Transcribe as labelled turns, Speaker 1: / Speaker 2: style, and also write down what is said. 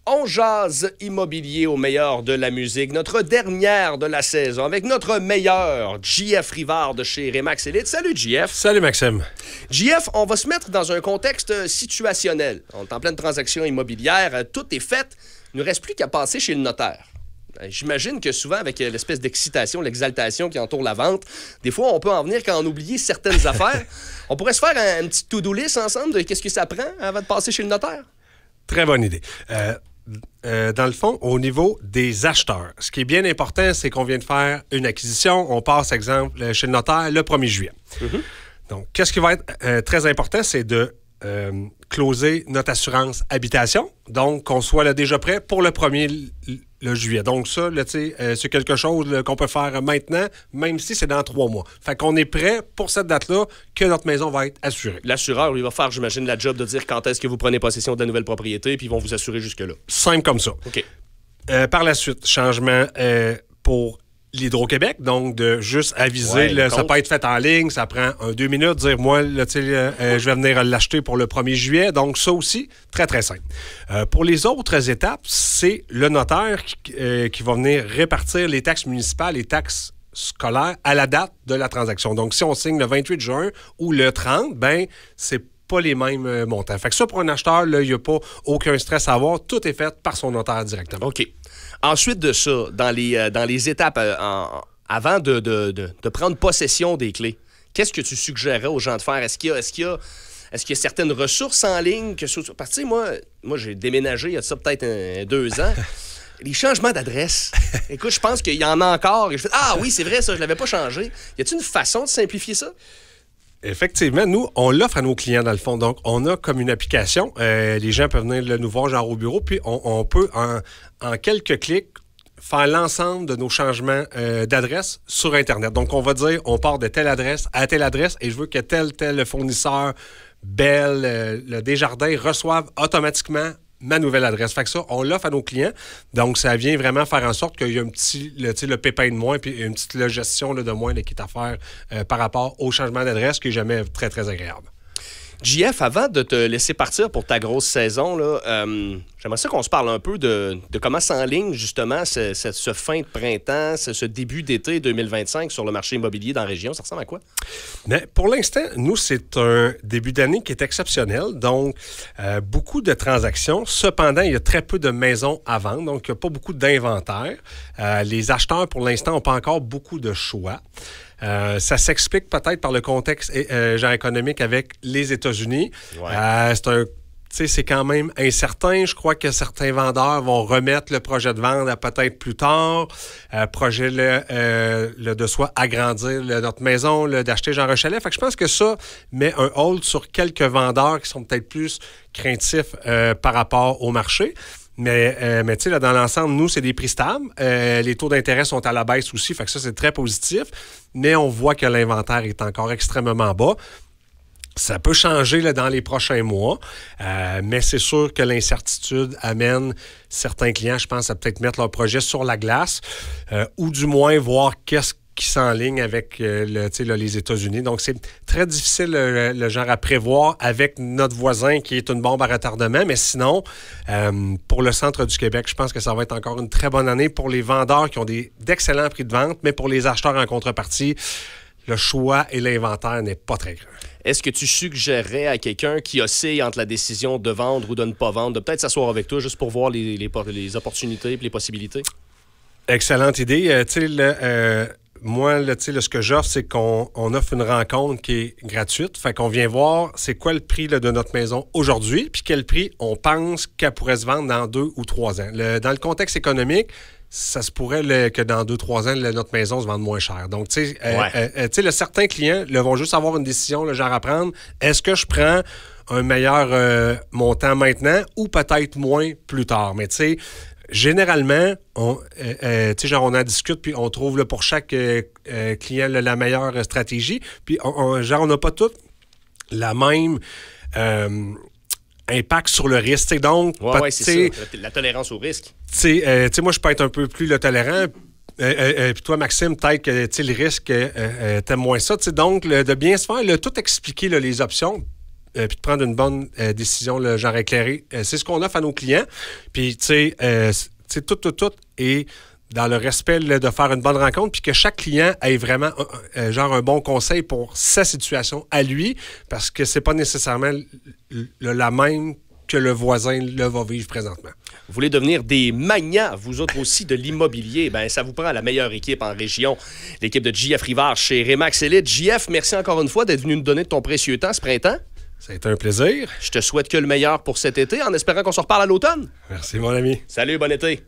Speaker 1: On jase immobilier au meilleur de la musique, notre dernière de la saison, avec notre meilleur, JF Rivard de chez Remax Elite. Salut, JF.
Speaker 2: Salut, Maxime.
Speaker 1: JF, on va se mettre dans un contexte situationnel. On est en pleine transaction immobilière, tout est fait. Il ne nous reste plus qu'à passer chez le notaire. J'imagine que souvent, avec l'espèce d'excitation, l'exaltation qui entoure la vente, des fois, on peut en venir quand on oublie certaines affaires. On pourrait se faire un petit to-do list ensemble de qu'est-ce que ça prend avant de passer chez le notaire?
Speaker 2: Très bonne idée. Dans le fond, au niveau des acheteurs, ce qui est bien important, c'est qu'on vient de faire une acquisition. On passe, exemple, chez le notaire le 1er juillet. Mm-hmm. Donc, qu'est-ce qui va être très important, c'est de closer notre assurance habitation. Donc, qu'on soit là, déjà prêt pour le 1er juillet. Donc, ça, là, c'est quelque chose là, qu'on peut faire maintenant, même si c'est dans 3 mois. Fait qu'on est prêt pour cette date-là que notre maison va être assurée.
Speaker 1: L'assureur, lui, va faire, j'imagine, la job de dire quand est-ce que vous prenez possession de la nouvelle propriété, puis ils vont vous assurer jusque-là.
Speaker 2: Simple comme ça.
Speaker 1: OK.
Speaker 2: Par la suite, changement pour l'Hydro-Québec, donc de juste aviser, là, ça peut être fait en ligne, ça prend 2 minutes, dire moi, là, je vais venir l'acheter pour le 1er juillet, donc ça aussi, très, très simple. Pour les autres étapes, c'est le notaire qui va venir répartir les taxes municipales, les taxes scolaires à la date de la transaction. Donc, si on signe le 28 juin ou le 30, ben c'est pas les mêmes montants. Fait que ça, pour un acheteur, il n'y a pas aucun stress à avoir, tout est fait par son notaire directement.
Speaker 1: OK. Ensuite de ça, dans les étapes avant de prendre possession des clés, qu'est-ce que tu suggérerais aux gens de faire? Est-ce qu'il y a certaines ressources en ligne? Parce que moi, j'ai déménagé il y a ça peut-être 2 ans. Les changements d'adresse. Écoute, je pense qu'il y en a encore. Et je fais, ah oui, c'est vrai, ça, je l'avais pas changé. Y a-t-il une façon de simplifier ça?
Speaker 2: Effectivement, nous, on l'offre à nos clients dans le fond. Donc, on a comme une application. Les gens peuvent venir nous voir genre au bureau, puis on peut, en quelques clics, faire l'ensemble de nos changements d'adresse sur Internet. Donc, on va dire, on part de telle adresse à telle adresse et je veux que tel fournisseur, Bell, le Desjardins, reçoive automatiquement ma nouvelle adresse. Fait que ça, on l'offre à nos clients. Donc, ça vient vraiment faire en sorte qu'il y a un petit, le pépin de moins, puis une petite gestion de moins qui est à faire par rapport au changement d'adresse, qui n'est jamais très, très agréable.
Speaker 1: JF, avant de te laisser partir pour ta grosse saison, là, j'aimerais ça qu'on se parle un peu de comment s'enligne justement ce fin de printemps, ce début d'été 2025 sur le marché immobilier dans la région. Ça ressemble à quoi?
Speaker 2: Mais pour l'instant, nous, c'est un début d'année qui est exceptionnel. Donc, beaucoup de transactions. Cependant, il y a très peu de maisons à vendre, donc il n'y a pas beaucoup d'inventaire. Les acheteurs, pour l'instant, n'ont pas encore beaucoup de choix. Ça s'explique peut-être par le contexte genre économique avec les États-Unis. Ouais. C'est quand même incertain. Je crois que certains vendeurs vont remettre le projet de vente à peut-être plus tard. Projet de soit agrandir notre maison, d'acheter genre un chalet. Fait que je pense que ça met un hold sur quelques vendeurs qui sont peut-être plus craintifs par rapport au marché. Mais tu sais, là, dans l'ensemble, nous, c'est des prix stables. Les taux d'intérêt sont à la baisse aussi, fait que ça, c'est très positif. Mais on voit que l'inventaire est encore extrêmement bas. Ça peut changer là, dans les prochains mois, mais c'est sûr que l'incertitude amène certains clients, je pense, à peut-être mettre leur projet sur la glace ou du moins voir qu'est-ce qui s'enligne avec les États-Unis. Donc, c'est très difficile le genre à prévoir avec notre voisin qui est une bombe à retardement. Mais sinon, pour le centre du Québec, je pense que ça va être encore une très bonne année pour les vendeurs qui ont d'excellents prix de vente, mais pour les acheteurs en contrepartie, le choix et l'inventaire n'est pas très grand.
Speaker 1: Est-ce que tu suggérerais à quelqu'un qui oscille entre la décision de vendre ou de ne pas vendre, de peut-être s'asseoir avec toi juste pour voir les opportunités et les possibilités?
Speaker 2: Excellente idée. Moi, ce que j'offre, c'est qu'on offre une rencontre qui est gratuite. Fait qu'on vient voir c'est quoi le prix de notre maison aujourd'hui, puis quel prix on pense qu'elle pourrait se vendre dans 2 ou 3 ans. Dans le contexte économique, ça se pourrait que dans 2-3 ans, notre maison se vende moins cher. Donc, certains clients vont juste avoir une décision, genre à prendre. Est-ce que je prends un meilleur montant maintenant ou peut-être moins plus tard? Mais tu sais, généralement, on en discute, puis on trouve pour chaque client la meilleure stratégie. Puis, on n'a pas toutes la même impact sur le risque. Donc,
Speaker 1: c'est ça, la tolérance au risque.
Speaker 2: Moi, je peux être un peu plus tolérant. Puis toi, Maxime, peut-être que le risque, t'aimes moins ça. Donc, de bien se faire, tout expliquer les options. puis de prendre une bonne décision, le genre éclairé. C'est ce qu'on offre à nos clients. Puis, tu sais, tout est dans le respect de faire une bonne rencontre, puis que chaque client ait vraiment un bon conseil pour sa situation à lui, parce que c'est pas nécessairement la même que le voisin va vivre présentement.
Speaker 1: Vous voulez devenir des magnats, vous autres aussi, de l'immobilier? Ben, ça vous prend la meilleure équipe en région. L'équipe de JF Rivard chez Remax Elite. JF, merci encore une fois d'être venu nous donner de ton précieux temps ce printemps.
Speaker 2: Ça a été un plaisir.
Speaker 1: Je te souhaite que le meilleur pour cet été, en espérant qu'on se reparle à l'automne.
Speaker 2: Merci, mon ami.
Speaker 1: Salut, bon été.